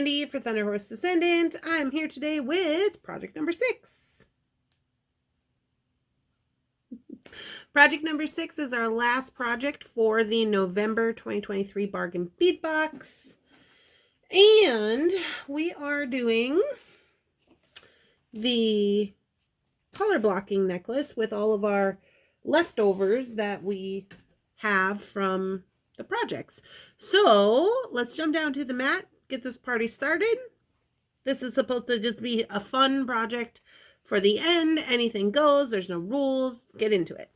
Brandy for Thunderhorse Descendant. I'm here today with project number 6. Project number 6 is our last project for the November 2023 Bargain Bead Box. And we are doing the color blocking necklace with all of our leftovers that we have from the projects. So let's jump down to the mat, get this party started. This is supposed to just be a fun project for the end. Anything goes, there's no rules. Get into it.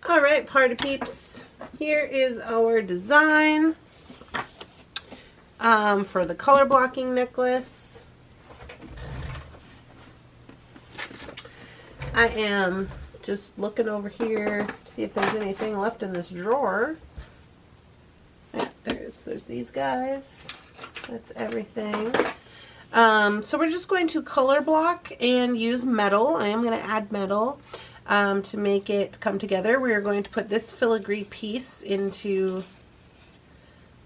All right, party peeps, here is our design for the color blocking necklace. I am just looking over here, see if there's anything left in this drawer. Yeah, there's these guys. That's everything. So we're just going to color block and use metal. I am going to add metal to make it come together. We are going to put this filigree piece into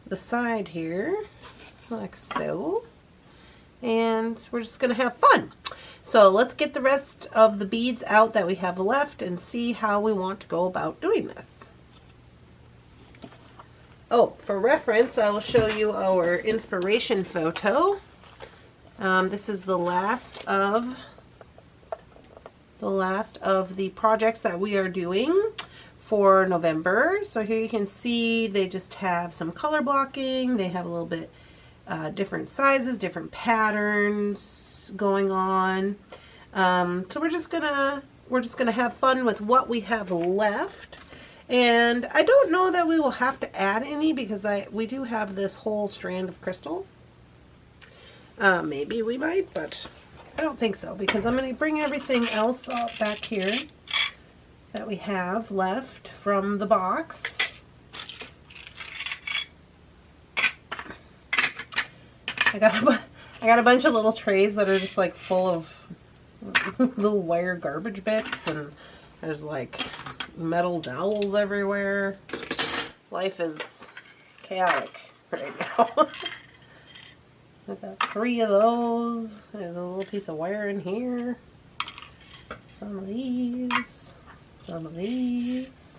the side here, like so. And we're just going to have fun. So let's get the rest of the beads out that we have left and see how we want to go about doing this. Oh, for reference, I will show you our inspiration photo. This is the last of the projects that we are doing for November. So here you can see they just have some color blocking. They have a little bit different sizes, different patterns going on. So we're just gonna have fun with what we have left. And I don't know that we will have to add any because we do have this whole strand of crystal. Maybe we might, but I don't think so because I'm going to bring everything else up back here that we have left from the box. I got a bunch of little trays that are just like full of little wire garbage bits, and there's like metal dowels everywhere. Life is chaotic right now. I've got 3 of those. There's a little piece of wire in here. Some of these. Some of these.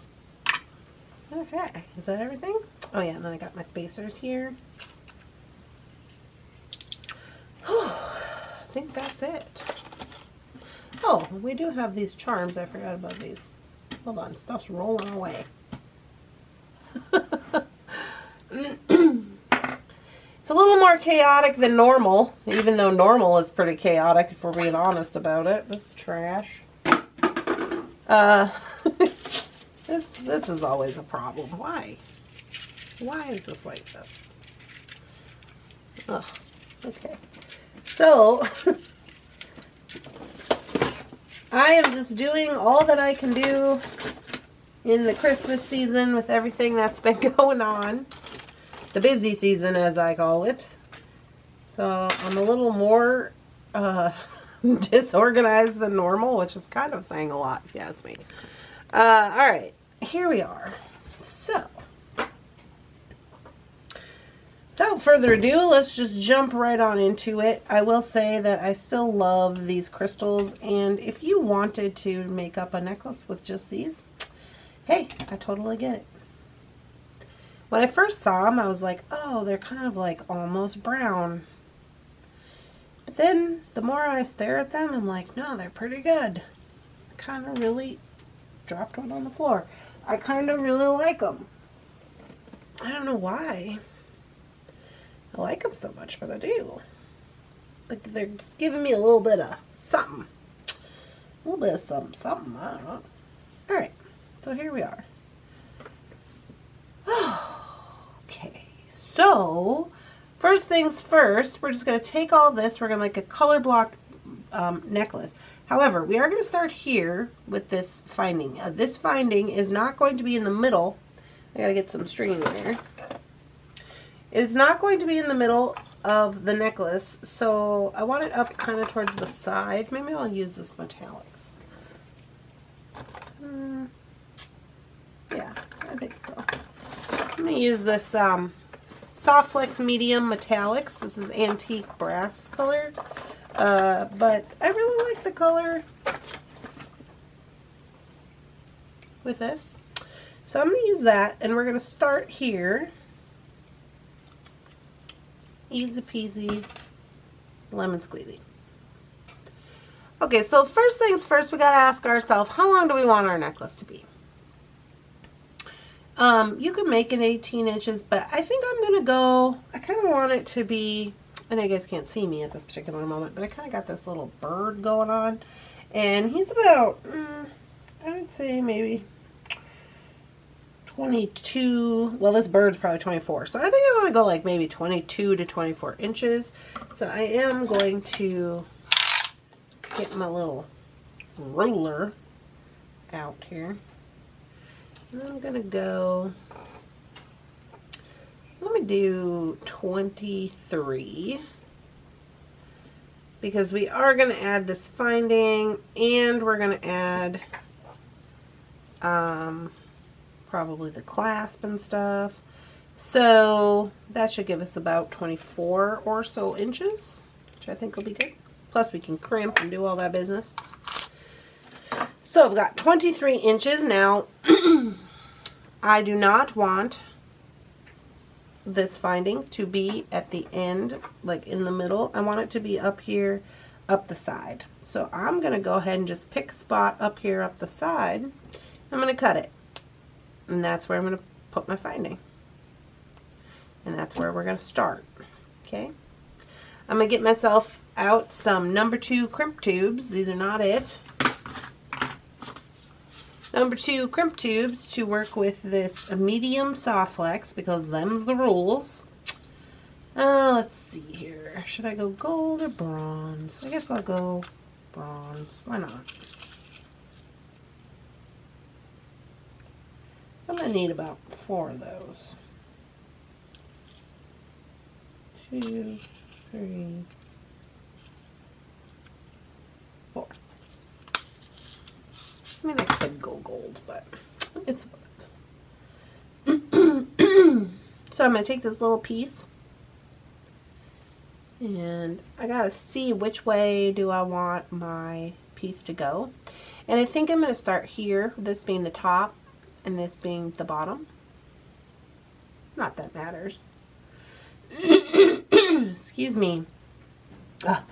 Okay, is that everything? Oh yeah, and then I got my spacers here. I think that's it. Oh, we do have these charms. I forgot about these. Hold on, stuff's rolling away. It's a little more chaotic than normal, even though normal is pretty chaotic if we're being honest about it. This is trash. This is always a problem. Why? Why is this like this? Ugh, okay. So, I am just doing all that I can do in the Christmas season with everything that's been going on. The busy season, as I call it. So I'm a little more disorganized than normal, which is kind of saying a lot, if you ask me. Alright, here we are. So, without further ado, let's just jump right on into it. I will say that I still love these crystals, and if you wanted to make up a necklace with just these, hey, I totally get it. When I first saw them, I was like, oh, they're kind of like almost brown. But then, the more I stare at them, I'm like, no, they're pretty good. I kind of really dropped one on the floor. I kind of really like them. I don't know why I like them so much, but I do. Like, they're just giving me a little bit of something. A little bit of something, I don't know. Alright, so here we are. Okay, so first things first, we're just going to take all this, we're going to make a color block necklace. However, we are going to start here with this finding. This finding is not going to be in the middle. I got to get some string there. It is not going to be in the middle of the necklace, so I want it up kind of towards the side. Maybe I'll use this metallics. Yeah, I think so. I'm going to use this Soft Flex Medium Metallics. This is antique brass color. But I really like the color with this. So I'm going to use that, and we're going to start here. Easy peasy, lemon squeezy. Okay, so first things first, we got to ask ourselves, how long do we want our necklace to be? You can make it 18 inches, but I think I'm going to go, I kind of want it to be, and you guys can't see me at this particular moment, but I kind of got this little bird going on, and he's about, I would say maybe 22, well, this bird's probably 24, so I think I want to go like maybe 22 to 24 inches. So I am going to get my little ruler out here, and I'm going to go, let me do 23, because we are going to add this finding, and we're going to add probably the clasp and stuff. So that should give us about 24 or so inches, which I think will be good. Plus we can crimp and do all that business. So I've got 23 inches. Now, I do not want this finding to be at the end, like in the middle. I want it to be up here, up the side. So I'm going to go ahead and just pick a spot up here, up the side. I'm going to cut it. And that's where I'm going to put my finding. And that's where we're going to start. Okay. I'm going to get myself out some number 2 crimp tubes. These are not it. Number 2 crimp tubes to work with this medium soft flex, because them's the rules. Let's see here. Should I go gold or bronze? I guess I'll go bronze. Why not? I'm going to need about 4 of those. 2, 3, 4. I mean, I could go gold, but it's what it is. So I'm going to take this little piece, and I got to see which way do I want my piece to go. And I think I'm going to start here, this being the top, and this being the bottom. Not that matters. Excuse me. Ugh.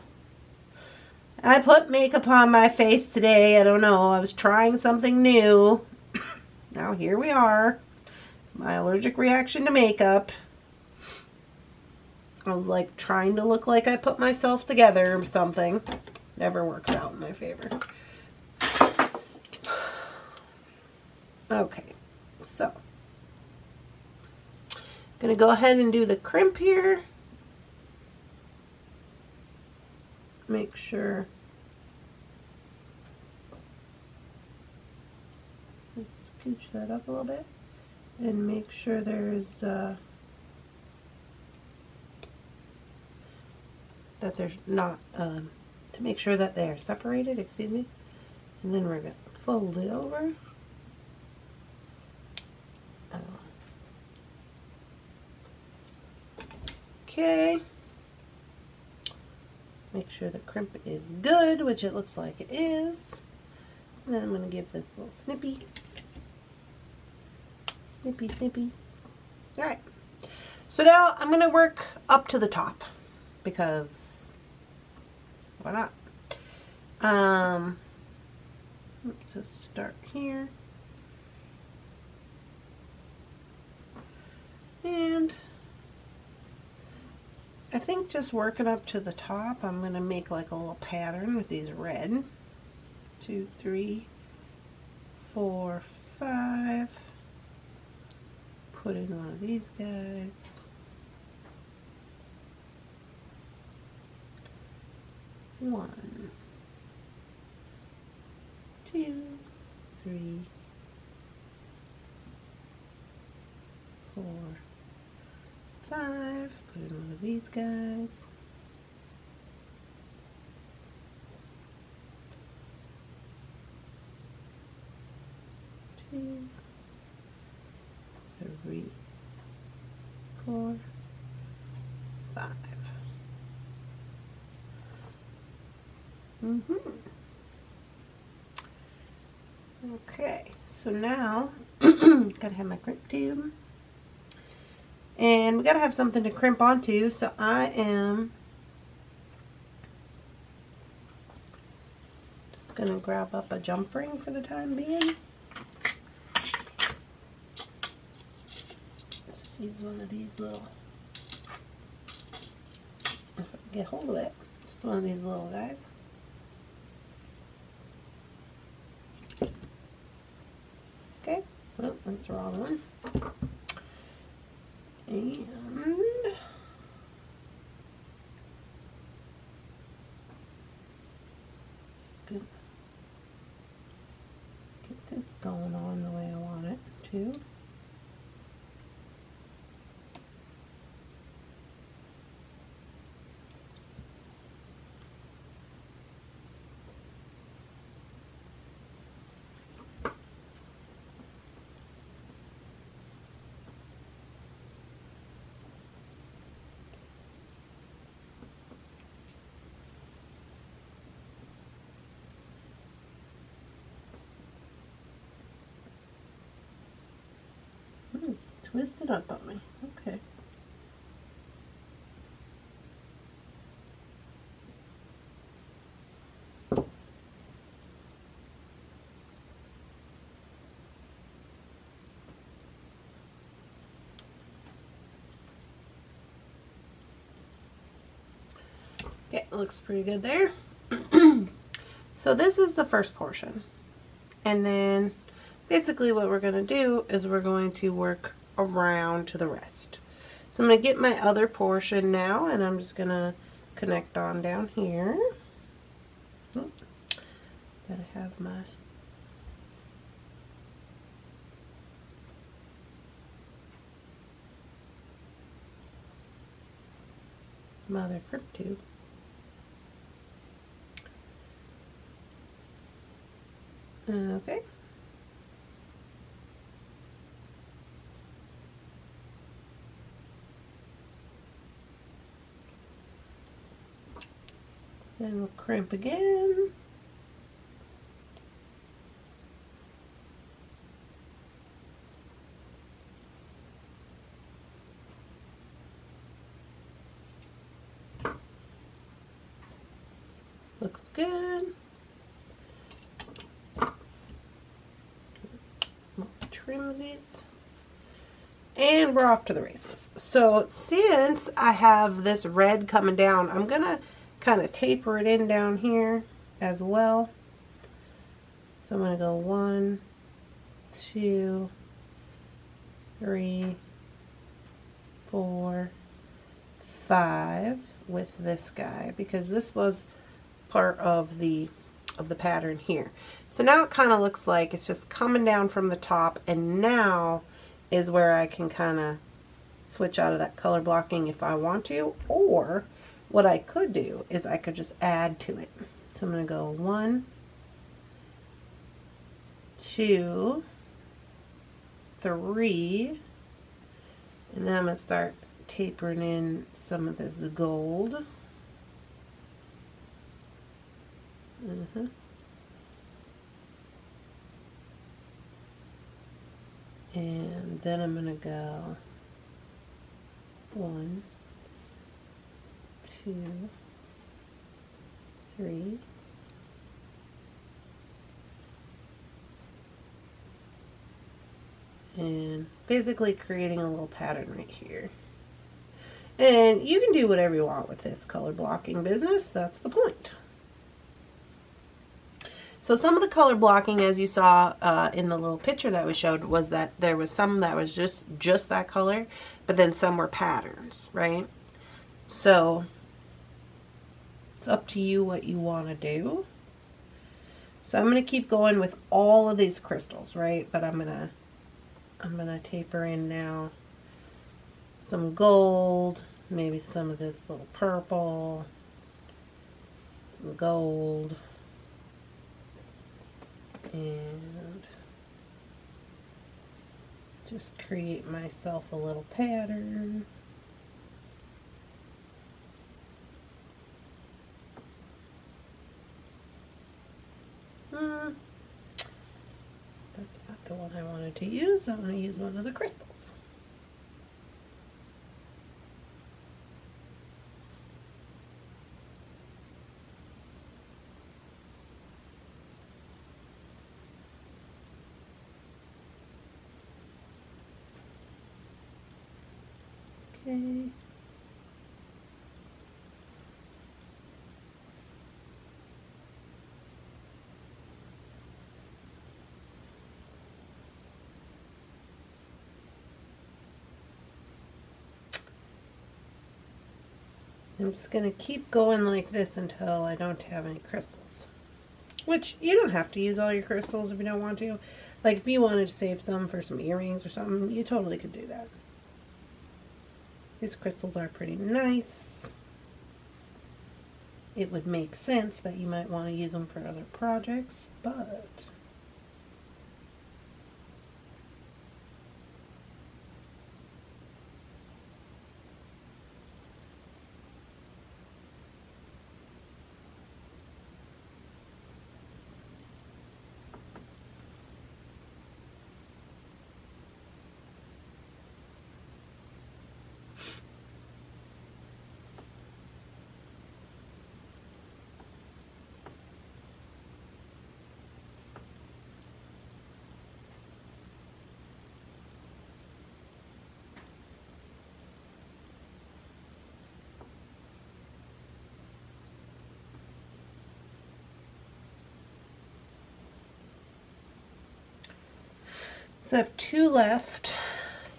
I put makeup on my face today. I don't know. I was trying something new. Now here we are. My allergic reaction to makeup. I was like trying to look like I put myself together or something. Never works out in my favor. Okay, so I'm going to go ahead and do the crimp here. Make sure. Let's scooch that up a little bit and make sure there's that there's not to make sure that they're separated, excuse me. And then we're going to fold it over. Okay. Make sure the crimp is good, which it looks like it is. And then I'm going to give this a little snippy. Snippy, snippy. Alright. So now I'm going to work up to the top, because why not? Let's just start here. And I think just working up to the top, I'm going to make like a little pattern with these red. 2, 3, 4, 5. Put in one of these guys. 1, 2, 3, 4, 5. Put in one of these guys. 2, 3, 4, Okay, so now gotta have my crimp tube, and we gotta have something to crimp onto. So I am just gonna grab up a jump ring for the time being. Just use one of these little, if I can get hold of it, just one of these little guys. Okay, well, that's the wrong one. And get this going on the way I want it to. Twisted up on me. Okay. Okay, looks pretty good there. So this is the first portion. And then basically what we're going to do is we're going to work around to the rest. So I'm going to get my other portion now, and I'm just going to connect on down here. Oh, gotta have my mother crimp tube. Okay. Then we'll crimp again. Looks good. Trimsies. And we're off to the races. So since I have this red coming down, I'm gonna kind of taper it in down here as well. So I'm gonna go 1, 2, 3, 4, 5 with this guy, because this was part of the pattern here. So now it kind of looks like it's just coming down from the top, and now is where I can kind of switch out of that color blocking if I want to, or what I could do is I could just add to it. So I'm going to go 1, 2, 3, and then I'm going to start tapering in some of this gold. And then I'm going to go 1, 2, 3, and basically creating a little pattern right here. And you can do whatever you want with this color blocking business. That's the point. So some of the color blocking, as you saw in the little picture that we showed, was that there was some that was just that color, but then some were patterns, right? So it's up to you what you want to do. So I'm going to keep going with all of these crystals, right? But I'm going to taper in now some gold, maybe some of this little purple, some gold, and just create myself a little pattern. That's not the one I wanted to use. I'm going to use one of the crystals. Okay. I'm just going to keep going like this until I don't have any crystals. Which, you don't have to use all your crystals if you don't want to. Like, if you wanted to save some for some earrings or something, you totally could do that. These crystals are pretty nice. It would make sense that you might want to use them for other projects, but... So I have 2 left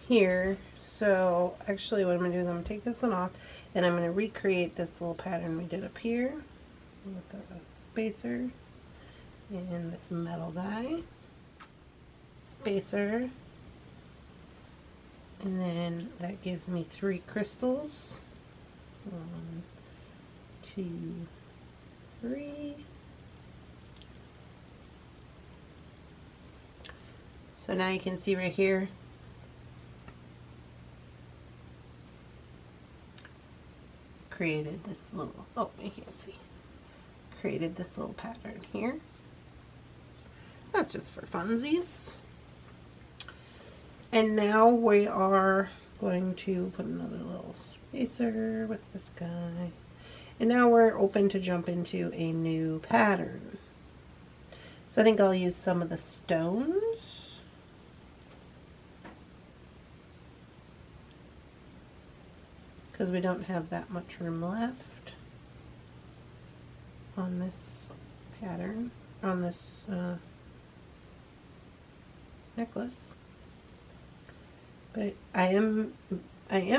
here. So actually what I'm going to do is I'm going to take this one off and I'm going to recreate this little pattern we did up here with the spacer and this metal guy. Spacer. And then that gives me 3 crystals. 1, 2, 3. So now you can see right here, created this little, oh, I can't see, created this little pattern here. That's just for funsies. And now we are going to put another little spacer with this guy. And now we're open to jump into a new pattern. So I think I'll use some of the stones. Because we don't have that much room left on this pattern, on this necklace. But I am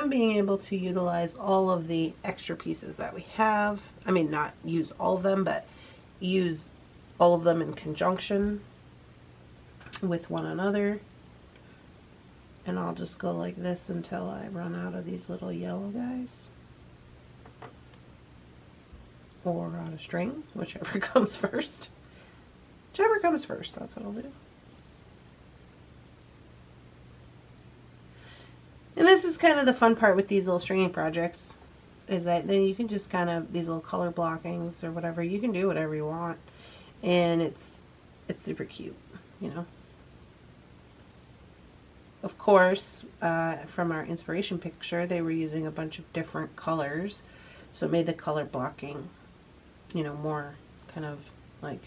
being able to utilize all of the extra pieces that we have. I mean, not use all of them, but use all of them in conjunction with one another. And I'll just go like this until I run out of these little yellow guys. Or out of string, whichever comes first. Whichever comes first, that's what I'll do. And this is kind of the fun part with these little stringing projects, is that then you can just kind of, these little color blockings or whatever, you can do whatever you want. And it's super cute, you know. Of course, from our inspiration picture, they were using a bunch of different colors, so it made the color blocking, you know, more kind of like,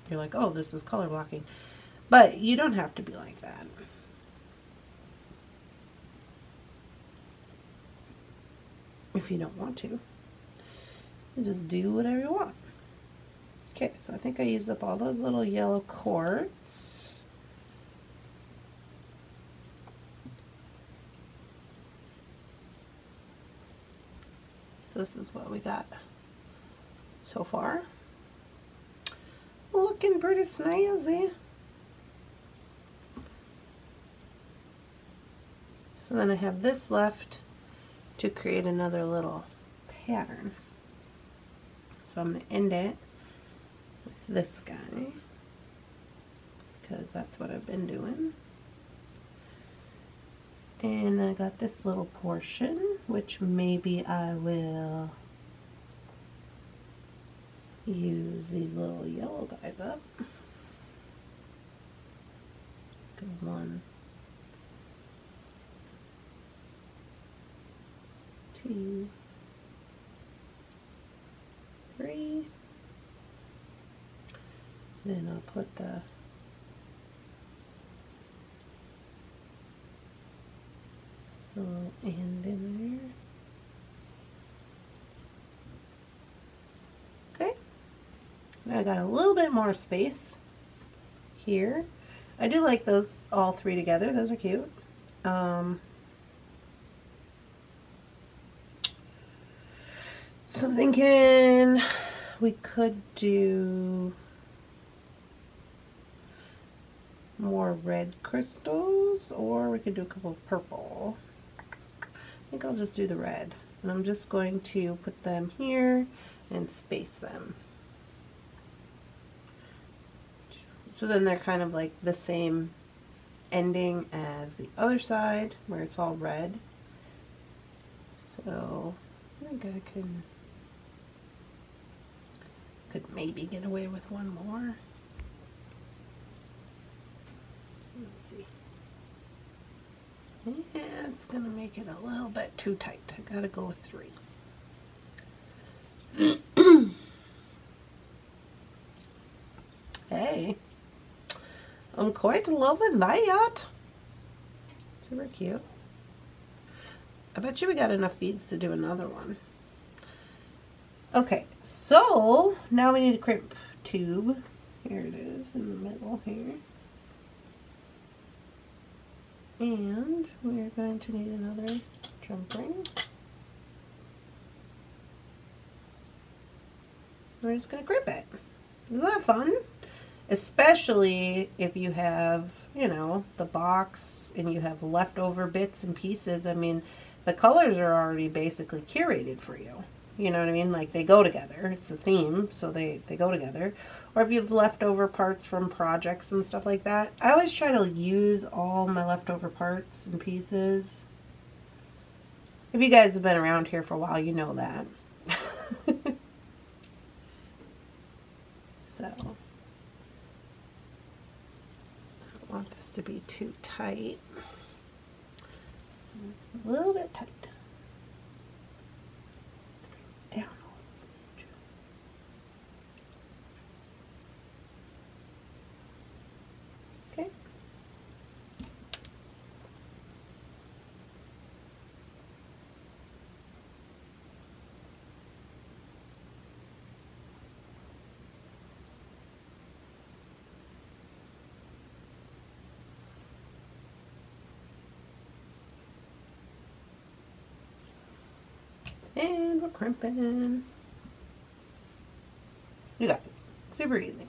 you're like, oh, this is color blocking. But you don't have to be like that. If you don't want to. You just do whatever you want. Okay, so I think I used up all those little yellow quartz. This is what we got so far. Looking pretty snazzy. So then I have this left to create another little pattern. So I'm going to end it with this guy, because that's what I've been doing. And I got this little portion, which maybe I will use these little yellow guys up. Go 1, 2, 3. Then I'll put the little end in there. Okay. Now I got a little bit more space here. I do like those all three together. Those are cute. So I'm thinking we could do more red crystals, or we could do a couple of purple. I think I'll just do the red, and I'm just going to put them here and space them. So then they're kind of like the same ending as the other side where it's all red. So I think I could maybe get away with one more. Let's see. Yeah, it's gonna make it a little bit too tight. I gotta go with 3. Hey, I'm quite loving that. Super cute. I bet you we got enough beads to do another one. Okay, so now we need a crimp tube. Here it is in the middle here. And we're going to need another jump ring. We're just going to crimp it. Isn't that fun? Especially if you have, you know, the box and you have leftover bits and pieces. I mean, the colors are already basically curated for you. You know what I mean? Like, they go together. It's a theme, so they go together. Or if you have leftover parts from projects and stuff like that. I always try to use all my leftover parts and pieces. If you guys have been around here for a while, you know that. So, I don't want this to be too tight. It's a little bit tight. Down. Okay. And we're crimping. You guys, super easy.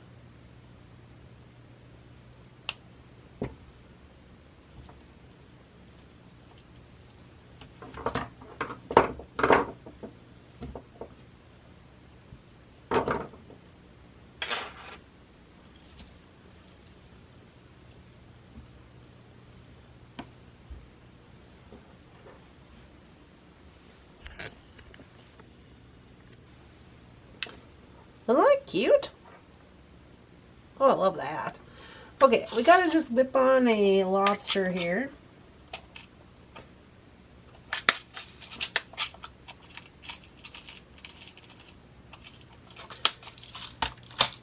Isn't that cute? Oh, I love that. Okay, we gotta just whip on a lobster here.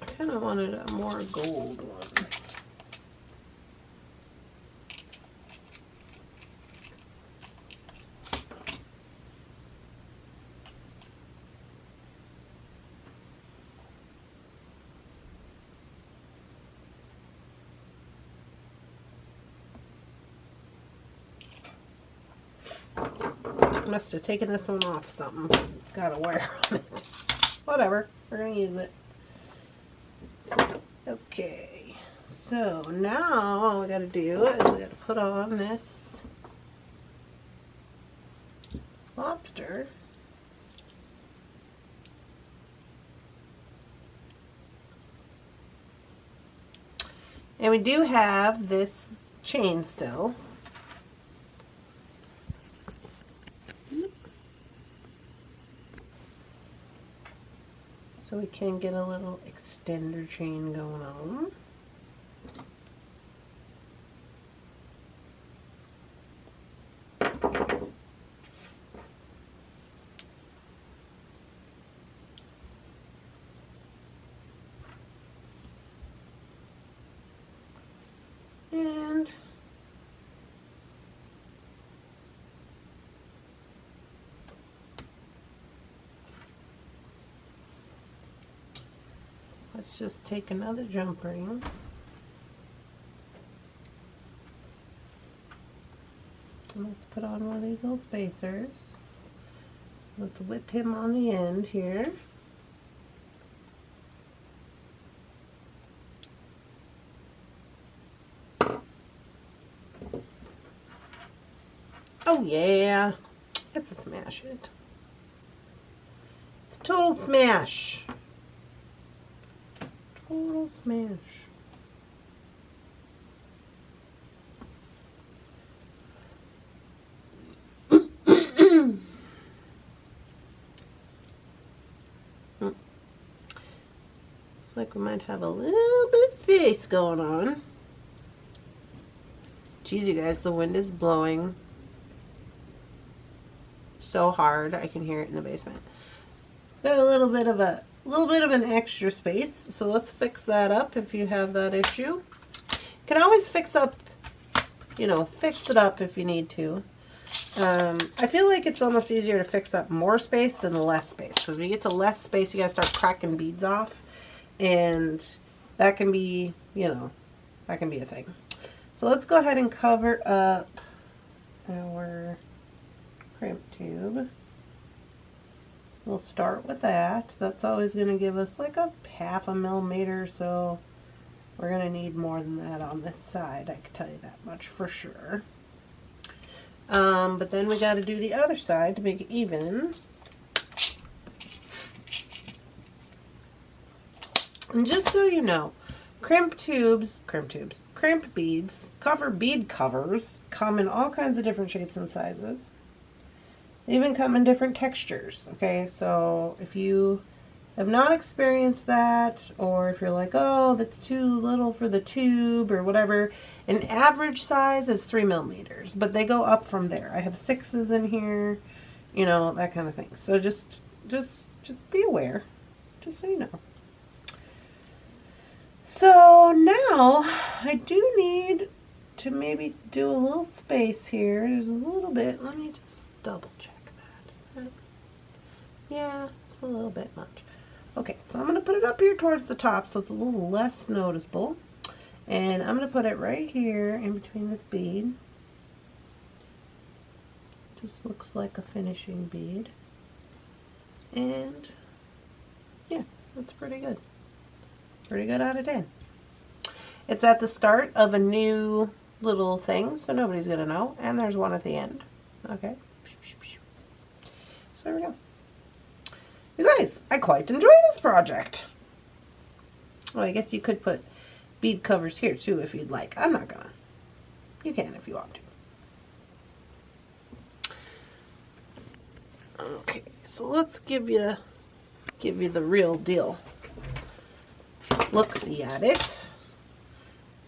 I kind of wanted a more gold one. Must have taken this one off something because it's got a wear on it. Whatever, we're gonna use it. Okay, so now all we gotta do is we gotta put on this lobster. And we do have this chain still. So we can get a little extender chain going on. let's just take another jump ring. And let's put on one of these little spacers. Let's whip him on the end here. Oh yeah, it's a smash hit. It's a total smash. Total smash. Looks like we might have a little bit of space going on. Geez, you guys, the wind is blowing so hard I can hear it in the basement. Got a little bit of an extra space, so let's fix that up if you have that issue. You can always fix it up if you need to. I feel like it's almost easier to fix up more space than less space, because when you get to less space, you gotta start cracking beads off, and that can be, that can be a thing. So let's go ahead and cover up our crimp tube. We'll start with that. That's always going to give us like a 1/2 millimeter, so we're going to need more than that on this side. I can tell you that much for sure. But then we got to do the other side to make it even. And just so you know, crimp beads, bead covers come in all kinds of different shapes and sizes. They even come in different textures, okay? So if you have not experienced that, or if you're like, oh, that's too little for the tube or whatever, an average size is 3 millimeters, but they go up from there. I have 6s in here, that kind of thing. So just be aware, just so you know. So now I do need to maybe do a little space here. There's a little bit. Let me just double check that. Yeah, it's a little bit much. Okay, so I'm going to put it up here towards the top so it's a little less noticeable. And I'm going to put it right here in between this bead. Just looks like a finishing bead. And yeah, that's pretty good. Pretty good out of 10. It's at the start of a new little thing, so nobody's going to know. And there's one at the end. Okay. So there we go. You guys, I quite enjoy this project. Well, I guess you could put bead covers here too if you'd like. I'm not gonna. You can if you want to. Okay, so let's give you the real deal. Look-see at it.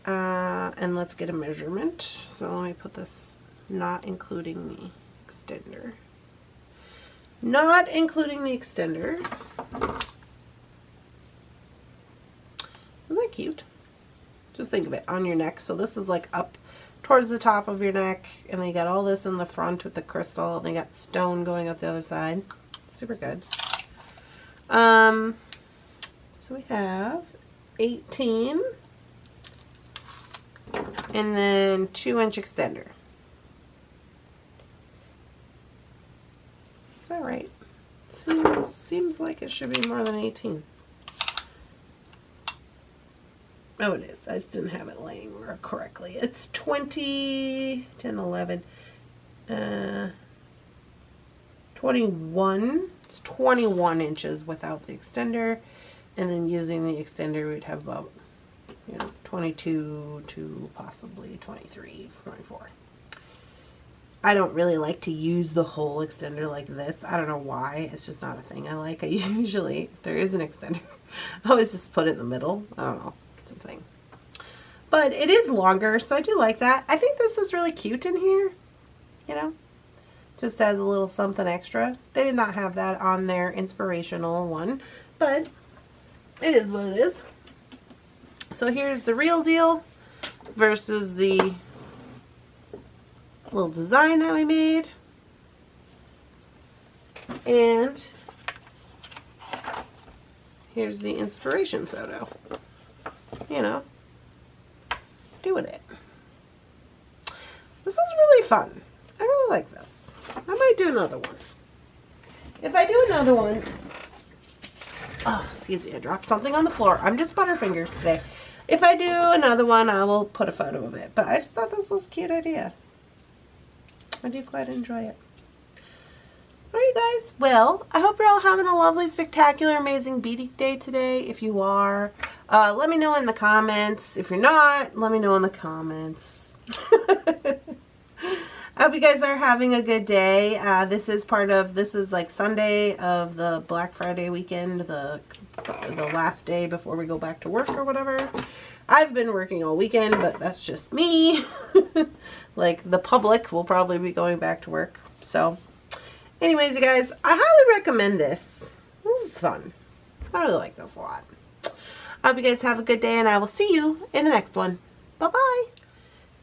And let's get a measurement. So let me put this, not including the extender. Not including the extender. Isn't that cute? Just think of it on your neck. So this is like up towards the top of your neck, and then you got all this in the front with the crystal, and they got stone going up the other side. Super good. So we have 18, and then 2-inch extender. Is that right? Seems like it should be more than 18. Oh, it is. I just didn't have it laying correctly. It's 20, 10, 11, 21. It's 21 inches without the extender. And then using the extender, we'd have about, 22 to possibly 23, 24. I don't really like to use the whole extender like this. I don't know why. It's just not a thing I like. I usually, if there is an extender, I always just put it in the middle. I don't know. It's a thing. But it is longer, so I do like that. I think this is really cute in here. Just as a little something extra. They did not have that on their inspirational one, but it is what it is. So here's the real deal versus the little design that we made. And here's the inspiration photo. You know, doing it. This is really fun. I really like this. I might do another one. If I do another one, oh, excuse me, I dropped something on the floor. I'm just butterfingers today. If I do another one, I will put a photo of it. But I just thought this was a cute idea. I do quite enjoy it. Alright guys, well, I hope you're all having a lovely, spectacular, amazing beading day today. If you are, let me know in the comments. If you're not, let me know in the comments. I hope you guys are having a good day. This is like Sunday of the Black Friday weekend, the last day before we go back to work or whatever. I've been working all weekend, but that's just me. Like, the public will probably be going back to work. So, anyways, you guys, I highly recommend this. This is fun. I really like this a lot. I hope you guys have a good day, and I will see you in the next one. Bye-bye.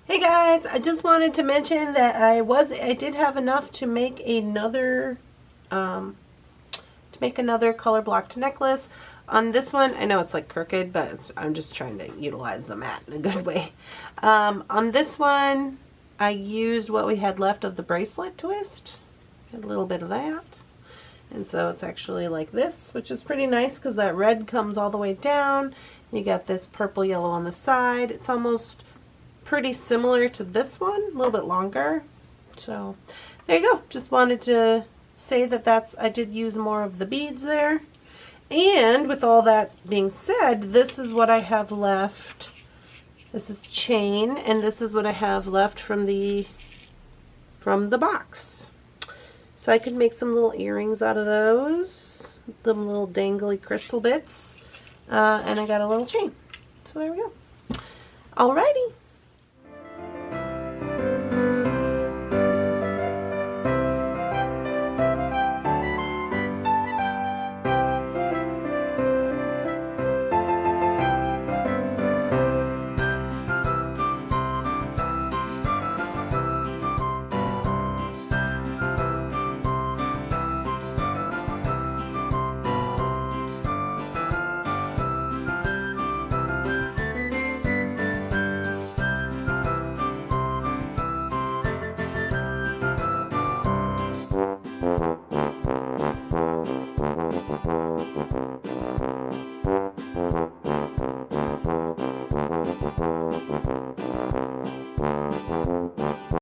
Hey guys, I just wanted to mention that I did have enough to make another color blocked necklace. On this one, I know it's like crooked, but I'm just trying to utilize the mat in a good way. On this one, I used what we had left of the bracelet twist. Had a little bit of that. And so it's actually like this, which is pretty nice because that red comes all the way down. You got this purple yellow on the side. It's almost pretty similar to this one, a little bit longer. So there you go. Just wanted to say that I did use more of the beads there. And with all that being said, this is what I have left. This is chain, and this is what I have left from the box. So I could make some little earrings out of those, them little dangly crystal bits, and I got a little chain. So there we go. Alrighty.